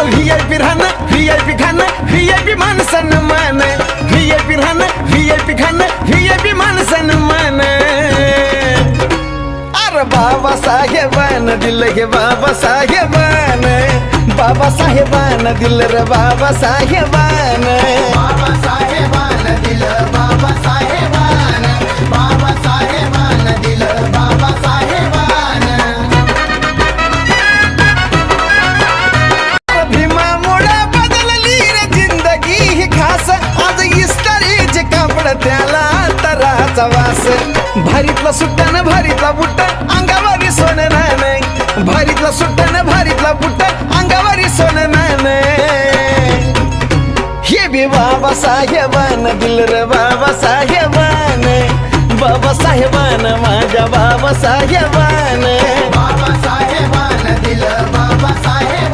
VIP राहणं VIP खाणं VIP मान सन्मान VIP राहणं VIP खाणं VIP मान सन्मान अरे बाबासाहेबानं दिलं हे बाबासाहेबानं बाबासाहेबानं दिलं रे बाबासाहेबानं बाबासाहेबानं दिलं बाबासाहेबानं बाबासाहेबानं दिलं बाबासाहेबानं भीमामुळे बदलली रे जिंदगी ही खास आज इस्तारीचे कापड त्याला तराचा वास भारीतला सुट्टान भारीतला बुट्ट अंगावरी सोनं नाणं भारीतला सुट्टान भारीतला बुट्ट अंगावरी सोनं नाणं हे बी बाबासाहेबानं दिलं रे बाबासाहेबानं बाबासाहेबानं माझ्या बाबासाहेबानं बाबासाहेबानं दिलं बाबासाहेबानं